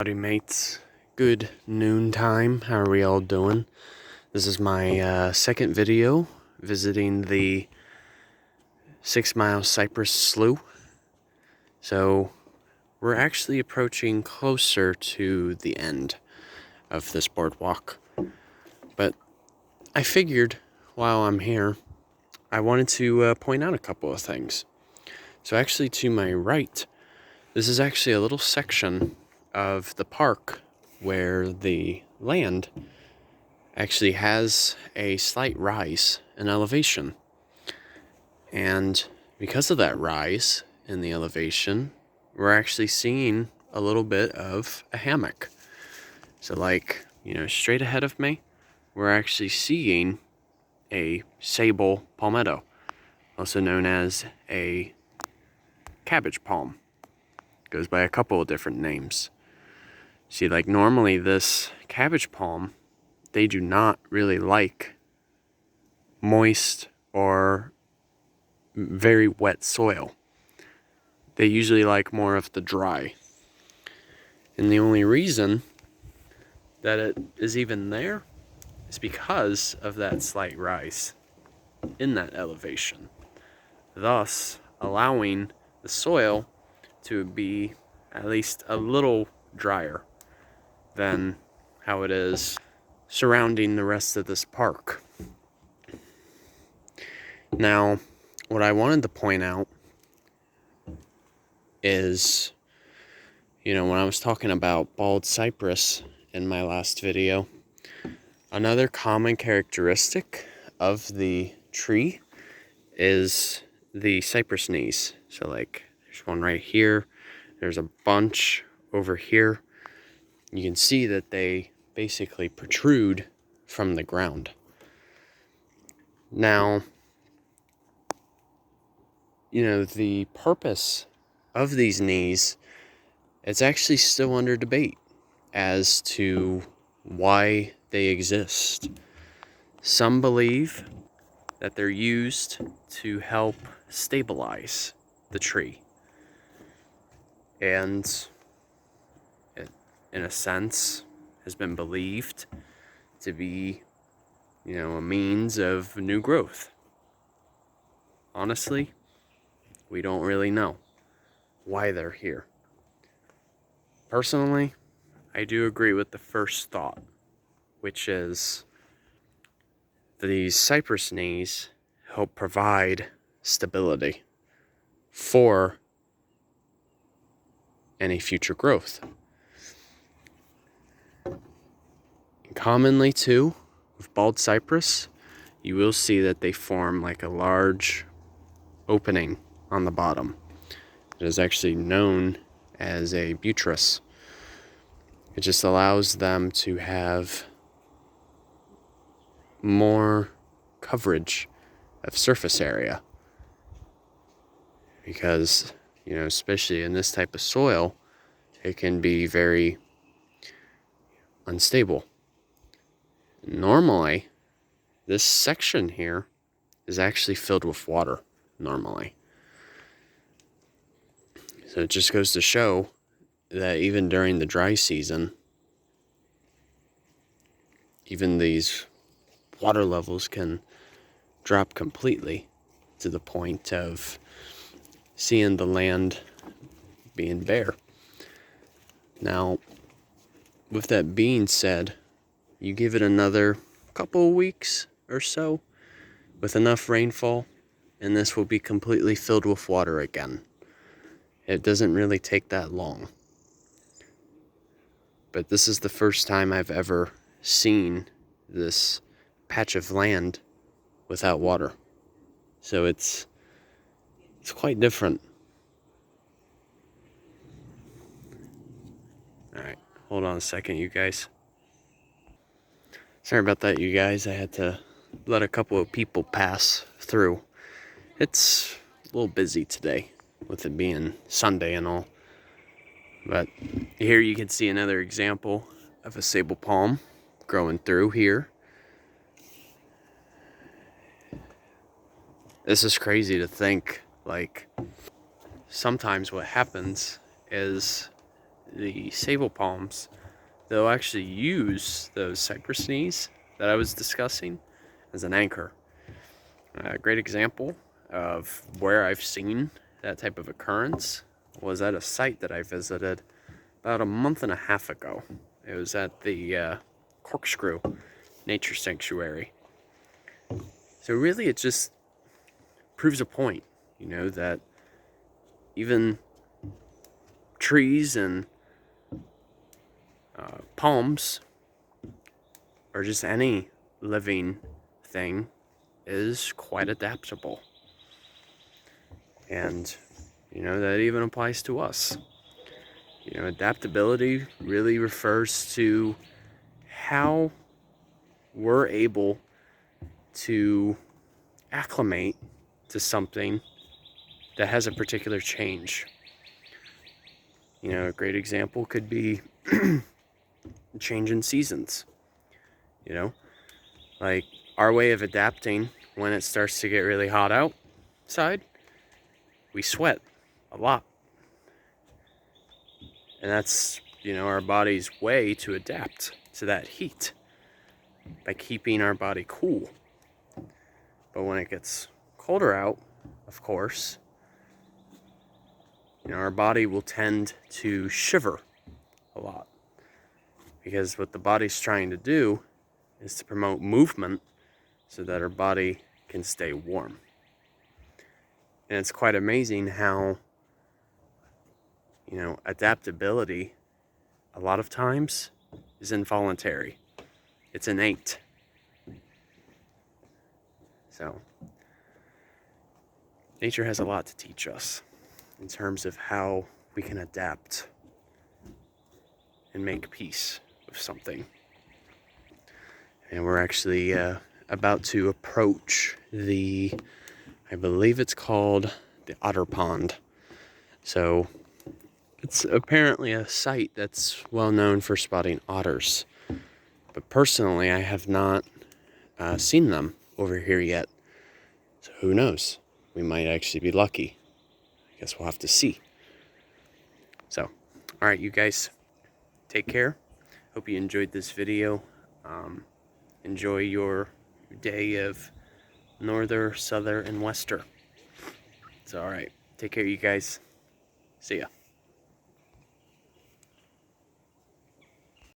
Howdy mates, good noontime. How are we all doing? This is my second video visiting the 6 Mile Cypress Slough. So we're actually approaching closer to the end of this boardwalk. But I figured while I'm here, I wanted to point out a couple of things. So actually to my right, this is actually a little section of the park where the land actually has a slight rise in elevation. And because of that rise in the elevation, we're actually seeing a little bit of a hammock. So straight ahead of me, we're actually seeing a sable palmetto, also known as a cabbage palm. Goes by a couple of different names. See, normally this cabbage palm, they do not really like moist or very wet soil. They usually like more of the dry. And the only reason that it is even there is because of that slight rise in that elevation, thus allowing the soil to be at least a little drier than how it is surrounding the rest of this park. Now, what I wanted to point out is, when I was talking about Bald Cypress in my last video, another common characteristic of the tree is the Cypress Knees. So there's one right here, there's a bunch over here. You can see that they basically protrude from the ground. Now, the purpose of these knees, it's actually still under debate as to why they exist. Some believe that they're used to help stabilize the tree. And it, in a sense, has been believed to be, a means of new growth. Honestly, we don't really know why they're here. Personally, I do agree with the first thought, which is these cypress knees help provide stability for any future growth. And commonly too, with bald cypress, you will see that they form like a large opening on the bottom. It is actually known as a buttress. It just allows them to have more coverage of surface area, because especially in this type of soil, it can be very unstable. Normally, this section here is actually filled with water normally. So it just goes to show that even during the dry season, even these water levels can drop completely to the point of seeing the land being bare. Now, with that being said, you give it another couple of weeks or so with enough rainfall, and this will be completely filled with water again. It doesn't really take that long. But this is the first time I've ever seen this patch of land without water. So it's quite different. Alright, hold on a second, you guys. Sorry about that, you guys. I had to let a couple of people pass through. It's a little busy today with it being Sunday and all. But here you can see another example of a sable palm growing through here. This is crazy to think. Sometimes what happens is the sable palms, they'll actually use those cypress knees that I was discussing as an anchor. A great example of where I've seen that type of occurrence was at a site that I visited about a month and a half ago. It was at the Corkscrew Nature Sanctuary. So really it just proves a point, you know, that even trees and palms, or just any living thing, is quite adaptable. And, you know, that even applies to us. You know, adaptability really refers to how we're able to acclimate to something that has a particular change. You know, a great example could be change in seasons. You know, like our way of adapting when it starts to get really hot outside, we sweat a lot. And that's, you know, our body's way to adapt to that heat by keeping our body cool. But when it gets colder out, of course, you know, our body will tend to shiver a lot, because what the body's trying to do is to promote movement so that our body can stay warm. And it's quite amazing how, you know, adaptability a lot of times is involuntary. It's innate. So nature has a lot to teach us in terms of how we can adapt and make peace with something. And we're actually about to approach I believe it's called the Otter Pond. So it's apparently a site that's well known for spotting otters. But personally, I have not seen them over here yet. So who knows? We might actually be lucky. I guess we'll have to see. So, all right, you guys, take care. Hope you enjoyed this video. Enjoy your day of norther, souther, and wester. So, all right, take care, you guys. See ya.